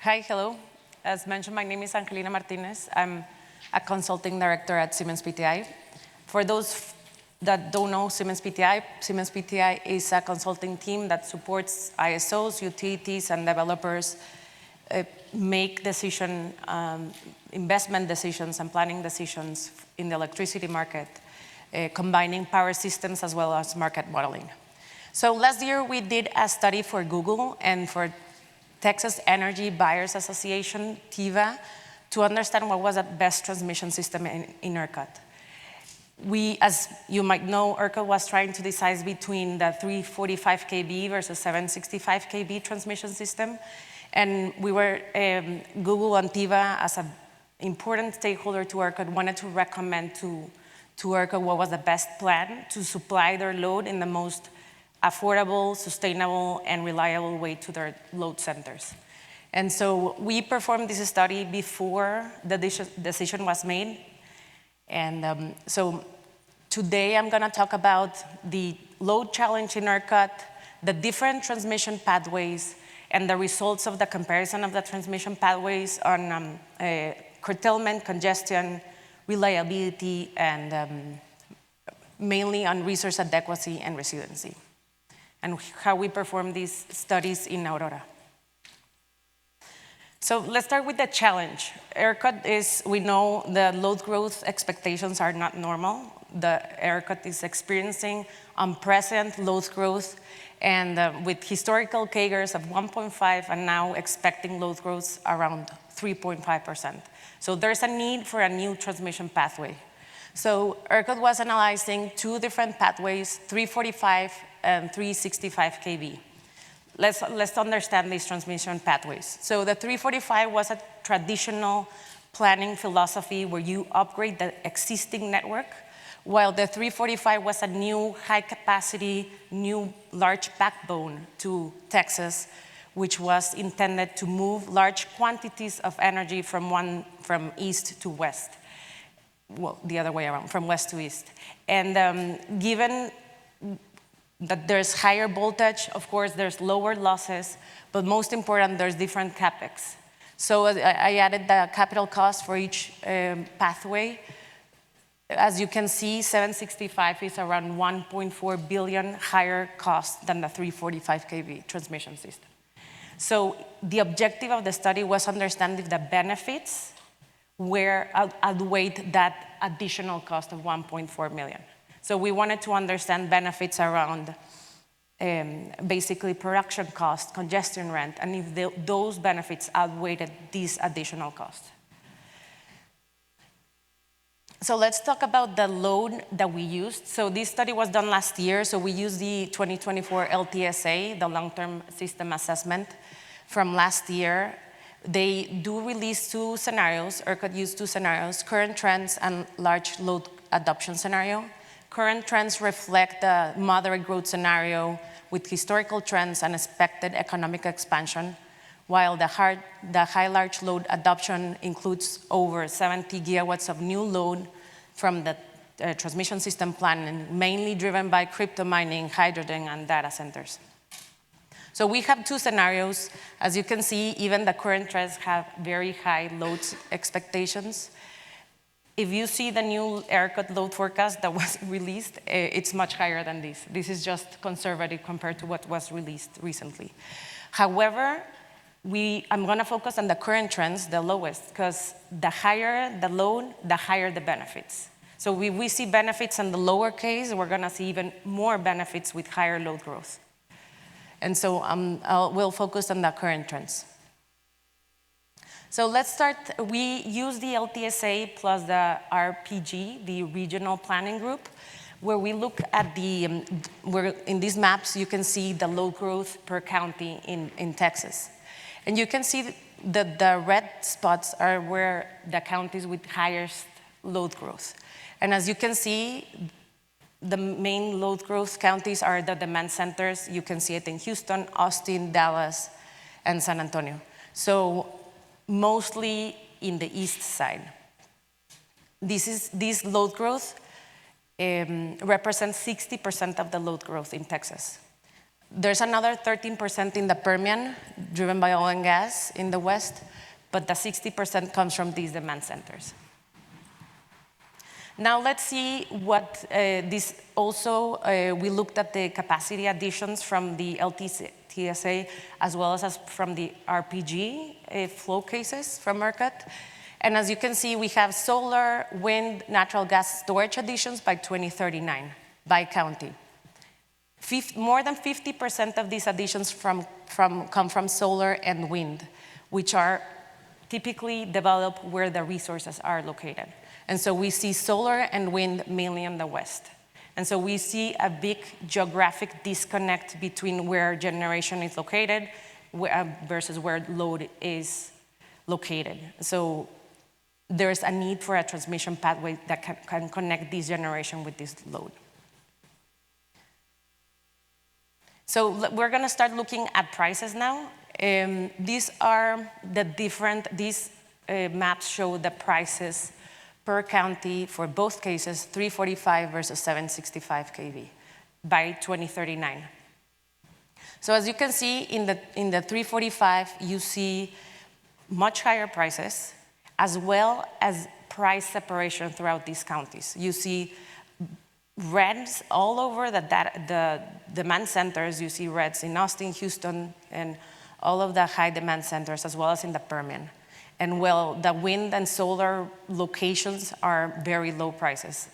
Hi, hello. As mentioned, my name is Angelina Martinez. I'm a consulting director at Siemens PTI. For those that don't know Siemens PTI is a consulting team that supports ISOs, utilities, and developers make investment decisions and planning decisions in the electricity market, combining power systems as well as market modeling. So last year we did a study for Google and for Texas Energy Buyers Association, TEVA, to understand what was the best transmission system in ERCOT. As you might know, ERCOT was trying to decide between the 345 kV versus 765 kV transmission system. And Google and TEVA, as an important stakeholder to ERCOT, wanted to recommend to ERCOT what was the best plan to supply their load in the most affordable, sustainable, and reliable way to their load centers. And so we performed this study before the decision was made. And so today I'm going to talk about the load challenge in ERCOT, the different transmission pathways, and the results of the comparison of the transmission pathways on curtailment, congestion, reliability, and mainly on resource adequacy and resiliency, and how we perform these studies in Aurora. So let's start with the challenge. ERCOT we know the load growth expectations are not normal. The ERCOT is experiencing unprecedented load growth, and with historical CAGRs of 1.5 and now expecting load growth around 3.5%. So there's a need for a new transmission pathway. So ERCOT was analyzing two different pathways, 345 and 365 kV. Let's understand these transmission pathways. So the 345 was a traditional planning philosophy where you upgrade the existing network, while the 345 was a new high-capacity, new large backbone to Texas, which was intended to move large quantities of energy from east to west. Well, the other way around, from west to east. And given that there's higher voltage, of course, there's lower losses, but most important, there's different CapEx. So I added the capital cost for each pathway. As you can see, 765 is around 1.4 billion higher cost than the 345 kV transmission system. So the objective of the study was to understand if the benefits outweighed that additional cost of 1.4 million. So we wanted to understand benefits around basically production cost, congestion rent, and if those benefits outweighed these additional costs. So let's talk about the load that we used. So this study was done last year, so we used the 2024 LTSA, the long-term system assessment from last year. They do release two scenarios. ERCOT used two scenarios, current trends and large load adoption scenario. Current trends reflect the moderate growth scenario with historical trends and expected economic expansion, while the high large load adoption includes over 70 gigawatts of new load from the transmission system plan, mainly driven by crypto mining, hydrogen, and data centers. So we have two scenarios. As you can see, even the current trends have very high load expectations. If you see the new ERCOT load forecast that was released, it's much higher than this. This is just conservative compared to what was released recently. However, I'm going to focus on the current trends, the lowest, because the higher the load, the higher the benefits. So we see benefits in the lower case, we're going to see even more benefits with higher load growth. And so we'll focus on the current trends. So let's start. We use the LTSA plus the RPG, the Regional Planning Group, where we look at in these maps, you can see the load growth per county in Texas. And you can see that the red spots are where the counties with highest load growth. And as you can see, the main load growth counties are the demand centers. You can see it in Houston, Austin, Dallas, and San Antonio. So mostly in the east side. This load growth represents 60% of the load growth in Texas. There's another 13% in the Permian, driven by oil and gas in the West, but the 60% comes from these demand centers. Now let's see what this also, we looked at the capacity additions from the LTSA as well as from the RPG flow cases from ERCOT. And as you can see, we have solar, wind, natural gas storage additions by 2039 by county. More than 50% of these additions come from solar and wind, which are typically developed where the resources are located. And so we see solar and wind mainly in the West. And so we see a big geographic disconnect between where generation is located versus where load is located. So there's a need for a transmission pathway that can connect this generation with this load. So we're going to start looking at prices now. These are the different, these maps show the prices per county for both cases, 345 versus 765 kV by 2039. So as you can see in the 345, you see much higher prices as well as price separation throughout these counties. You see reds all over the demand centers. You see reds in Austin, Houston, and all of the high demand centers, as well as in the Permian. And well, the wind and solar locations are very low prices.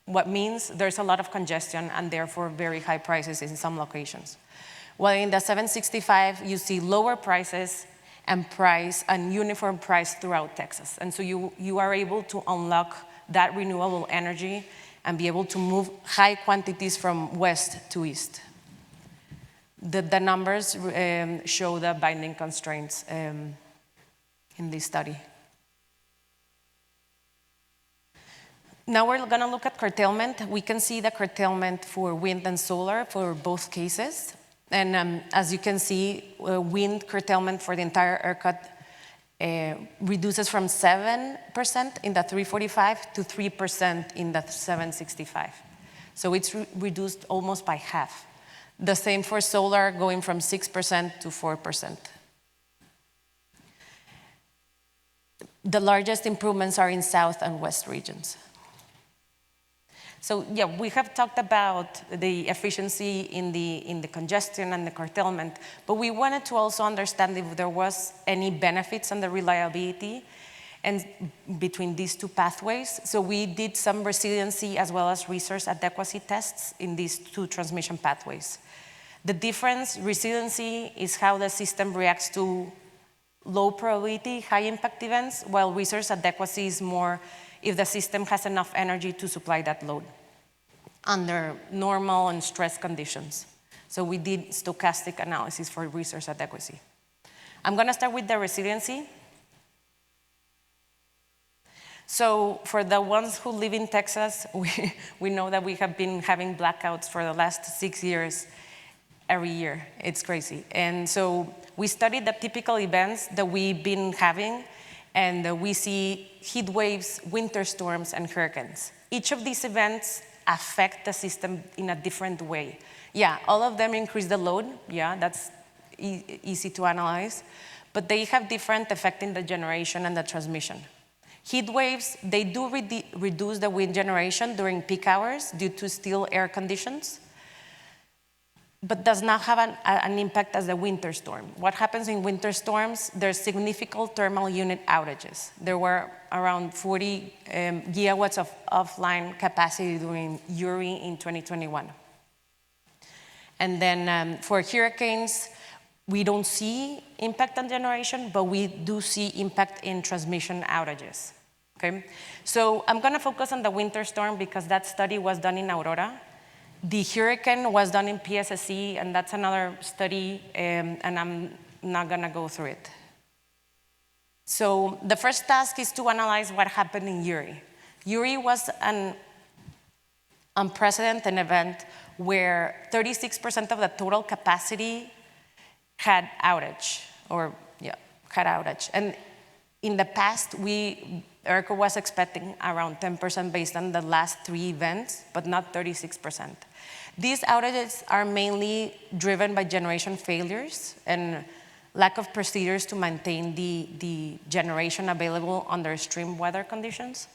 What means there's a lot of congestion and therefore very high prices in some locations. While in the 765, you see lower prices and uniform price throughout Texas. And so you are able to unlock that renewable energy and be able to move high quantities from west to east. The numbers show the binding constraints in this study. Now we're going to look at curtailment. We can see the curtailment for wind and solar for both cases. And as you can see, wind curtailment for the entire ERCOT reduces from 7% in the 345 to 3% in the 765. So it's reduced almost by half. The same for solar, going from 6% to 4%. The largest improvements are in south and west regions. So yeah, we have talked about the efficiency in the congestion and the curtailment, but we wanted to also understand if there was any benefits on the reliability and between these two pathways. So we did some resiliency as well as resource adequacy tests in these two transmission pathways. The difference, resiliency, is how the system reacts to low probability, high impact events, while resource adequacy is more if the system has enough energy to supply that load under normal and stress conditions. So we did stochastic analysis for resource adequacy. I'm going to start with the resiliency. So for the ones who live in Texas, we know that we have been having blackouts for the last 6 years every year. It's crazy. And so we studied the typical events that we've been having, and we see heat waves, winter storms, and hurricanes. Each of these events affect the system in a different way. Yeah, all of them increase the load. Yeah, that's easy to analyze. But they have different effect in the generation and the transmission. Heat waves, they do reduce the wind generation during peak hours due to still air conditions, but does not have an impact as the winter storm. What happens in winter storms, there's significant thermal unit outages. There were around 40 gigawatts of offline capacity during Uri in 2021. And then for hurricanes, we don't see impact on generation, but we do see impact in transmission outages. Okay? So I'm gonna focus on the winter storm because that study was done in Aurora. The hurricane was done in PSSE, and that's another study, and I'm not gonna go through it. So the first task is to analyze what happened in Uri. Uri was an unprecedented event where 36% of the total capacity had outage, And in the past, ERCOT was expecting around 10% based on the last 3 events, but not 36%. These outages are mainly driven by generation failures and lack of procedures to maintain the generation available under extreme weather conditions.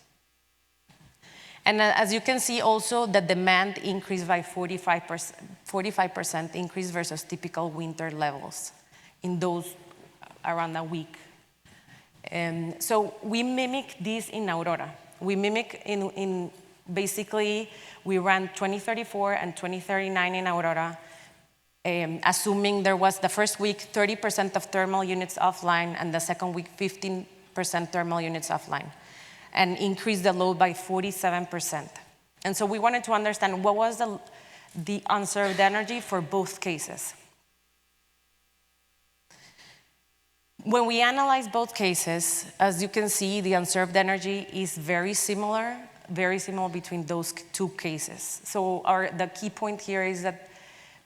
And as you can see also, the demand increased by 45% increase versus typical winter levels in those around a week. And so we mimic this in Aurora. We mimic in basically, we ran 2034 and 2039 in Aurora, assuming there was the first week 30% of thermal units offline and the second week 15% thermal units offline, and increased the load by 47%. And so we wanted to understand what was the unserved energy for both cases. When we analyze both cases, as you can see, the unserved energy is very similar between those 2 cases. So the key point here is that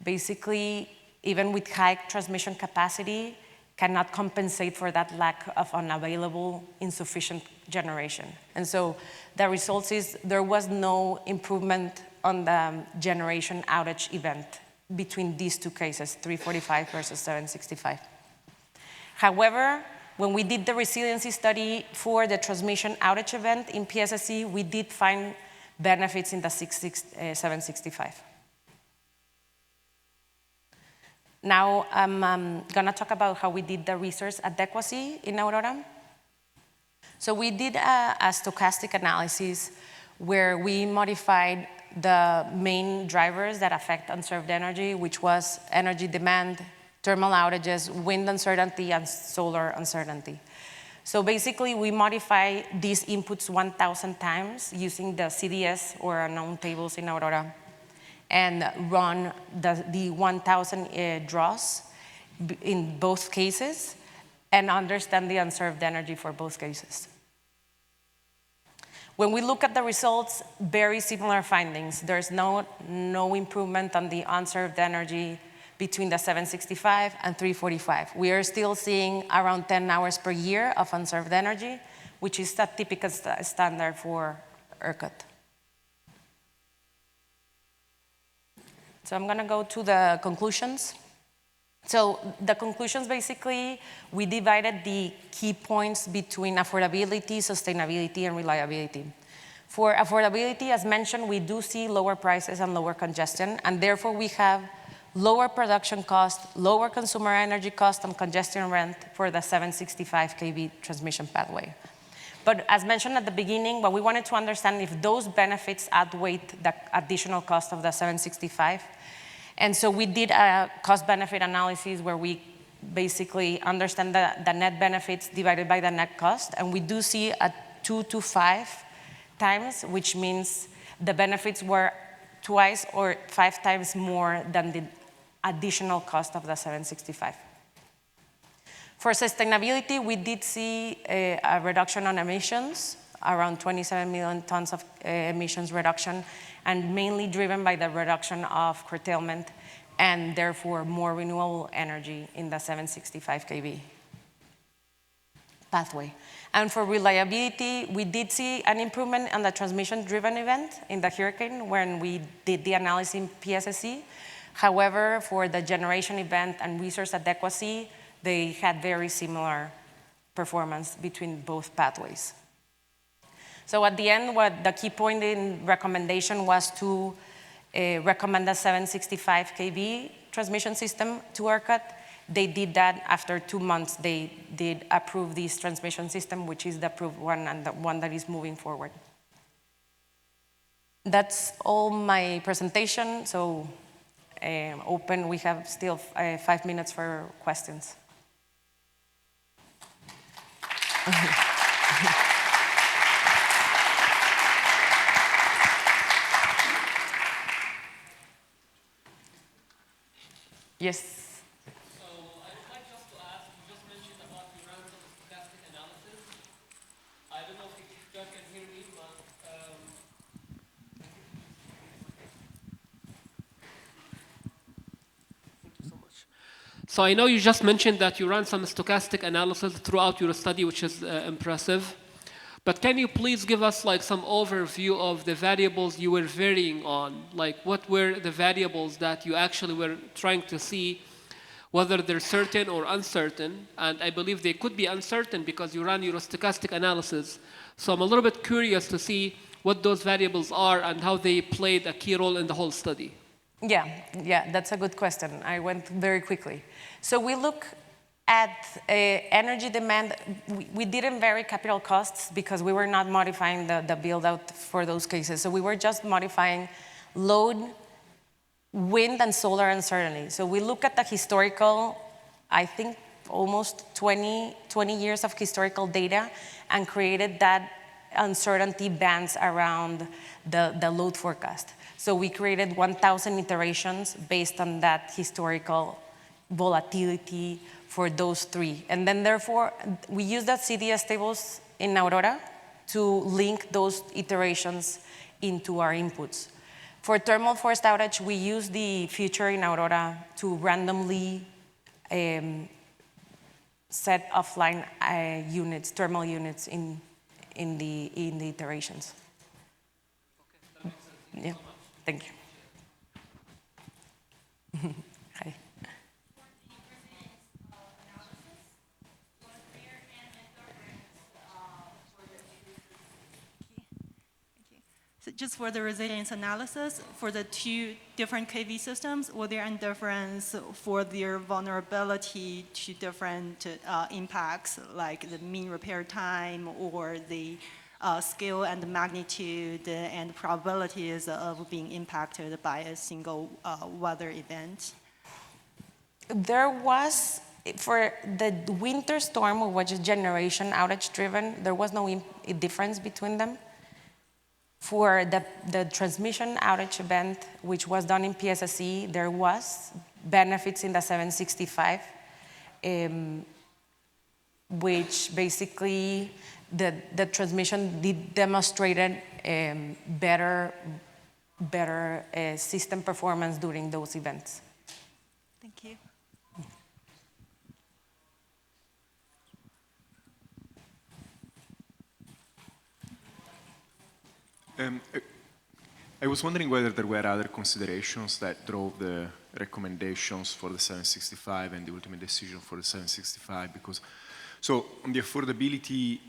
basically, even with high transmission capacity, cannot compensate for that lack of unavailable, insufficient generation. And so the result is there was no improvement on the generation outage event between these 2 cases, 345 versus 765. However, when we did the resiliency study for the transmission outage event in PSSC, we did find benefits in the 765. Now, I'm gonna talk about how we did the resource adequacy in Aurora. So we did a stochastic analysis where we modified the main drivers that affect unserved energy, which was energy demand, thermal outages, wind uncertainty, and solar uncertainty. So basically, we modify these inputs 1,000 times using the CDS or unknown tables in Aurora, and run the 1,000 draws in both cases, and understand the unserved energy for both cases. When we look at the results, very similar findings. There's no improvement on the unserved energy between the 765 and 345. We are still seeing around 10 hours per year of unserved energy, which is the typical standard for ERCOT. So I'm gonna go to the conclusions. So the conclusions, basically, we divided the key points between affordability, sustainability, and reliability. For affordability, as mentioned, we do see lower prices and lower congestion, and therefore we have lower production cost, lower consumer energy cost, and congestion rent for the 765 kV transmission pathway. But as mentioned at the beginning, what we wanted to understand if those benefits outweighed the additional cost of the 765. And so we did a cost-benefit analysis where we basically understand the net benefits divided by the net cost, and we do see a 2 to 5 times, which means the benefits were twice or 5 times more than the additional cost of the 765. For sustainability, we did see a reduction on emissions, around 27 million tons of emissions reduction, and mainly driven by the reduction of curtailment and therefore more renewable energy in the 765 kV pathway. And for reliability, we did see an improvement on the transmission-driven event in the hurricane when we did the analysis in PSSC. However, for the generation event and resource adequacy, they had very similar performance between both pathways. So at the end, what the key point in recommendation was to recommend a 765 kV transmission system to ERCOT. They did that after 2 months. They did approve this transmission system, which is the approved one and the one that is moving forward. That's all my presentation. So open, we have still 5 minutes for questions. Yes. So I would like just to ask, you just mentioned about you ran some stochastic analysis. I don't know if you guys can hear me, but thank you so much. So I know you just mentioned that you ran some stochastic analysis throughout your study, which is impressive. But can you please give us like some overview of the variables you were varying on? Like what were the variables that you actually were trying to see, whether they're certain or uncertain? And I believe they could be uncertain because you ran your stochastic analysis. So I'm a little bit curious to see what those variables are and how they played a key role in the whole study. Yeah, that's a good question. I went very quickly. So we look at energy demand. We didn't vary capital costs because we were not modifying the build out for those cases. So we were just modifying load, wind, and solar uncertainty. So we look at the historical, I think almost 20 years of historical data and created that uncertainty bands around the load forecast. So we created 1,000 iterations based on that historical volatility for those three. And then therefore, we use that CDS tables in Aurora to link those iterations into our inputs. For thermal forced outage, we use the feature in Aurora to randomly set offline units, thermal units in the iterations. Okay, that makes sense. Thank you Yeah, so much. thank you. Hi. So just for the resilience analysis, for the two different KV systems, were there any difference for their vulnerability to different impacts, like the mean repair time or the scale and magnitude and probabilities of being impacted by a single weather event? There was, for the winter storm, which is generation outage driven, there was no difference between them. For the transmission outage event, which was done in PSSE, there was benefits in the 765, which basically the transmission demonstrated better system performance during those events. Thank you. I was wondering whether there were other considerations that drove the recommendations for the 765 and the ultimate decision for the 765, because so on the affordability,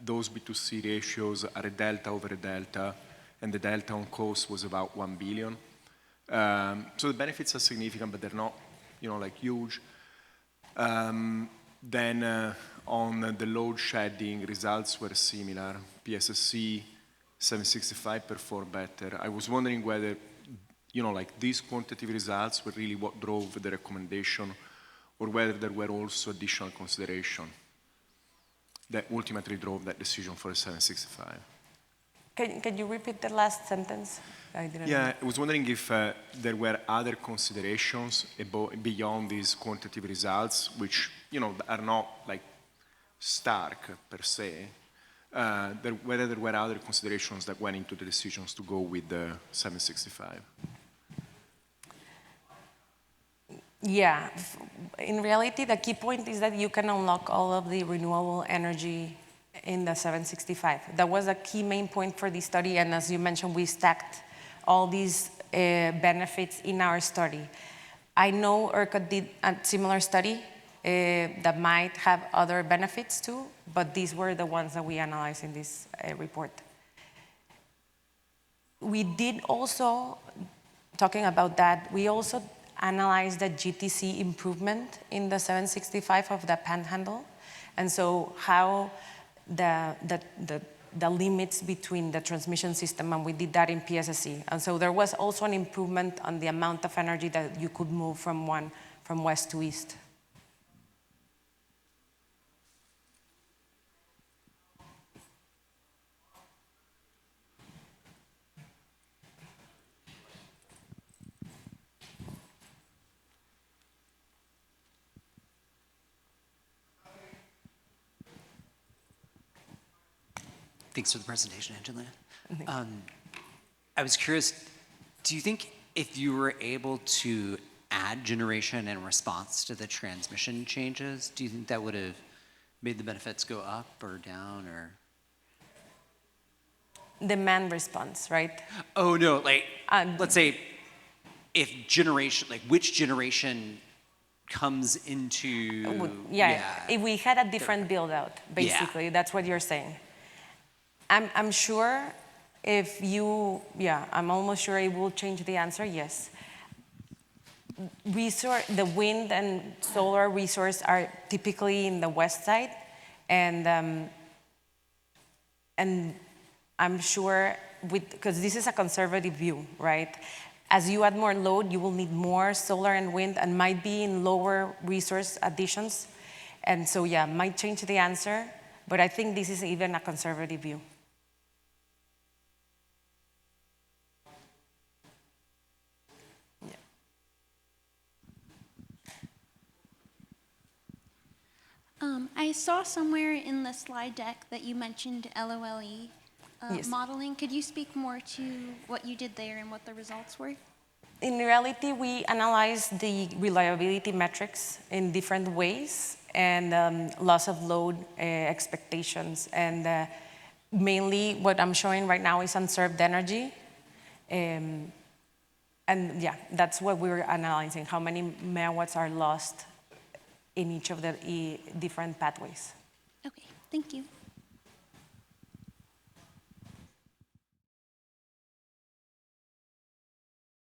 those B2C ratios are a delta over a delta, and the delta on cost was about 1 billion. So the benefits are significant, but they're not, like huge. Then on the load shedding, results were similar. PSSC 765 performed better. I was wondering whether, like these quantitative results were really what drove the recommendation, or whether there were also additional consideration that ultimately drove that decision for the 765. Can you repeat the last sentence? I was wondering if there were other considerations beyond these quantitative results, which are not like stark per se. Whether there were other considerations that went into the decisions to go with the 765. Yeah, in reality, the key point is that you can unlock all of the renewable energy in the 765. That was a key main point for this study, and as you mentioned, we stacked all these benefits in our study. I know ERCOT did a similar study that might have other benefits too, but these were the ones that we analyzed in this report. We did also, talking about that, we also analyzed the GTC improvement in the 765 of the panhandle, and so how the limits between the transmission system, and we did that in PSSE. And so there was also an improvement on the amount of energy that you could move from west to east. Thanks for the presentation, Angelina. I was curious, do you think if you were able to add generation in response to the transmission changes, do you think that would have made the benefits go up or down, or? Demand response, right? Oh, no, like, Um, let's say if generation, like which generation comes into, Yeah, if we had a different build out, basically, that's what you're saying. I'm sure if you, I'm almost sure it will change the answer, yes. The wind and solar resource are typically in the west side, and I'm sure because this is a conservative view, right? As you add more load, you will need more solar and wind and might be in lower resource additions. And so, might change the answer, but I think this is even a conservative view. I saw somewhere in the slide deck that you mentioned LOLE Yes. modeling. Could you speak more to what you did there and what the results were? In reality, we analyze the reliability metrics in different ways and loss of load expectations. And mainly what I'm showing right now is unserved energy. And that's what we're analyzing, how many megawatts are lost in each of the different pathways. Okay, thank you.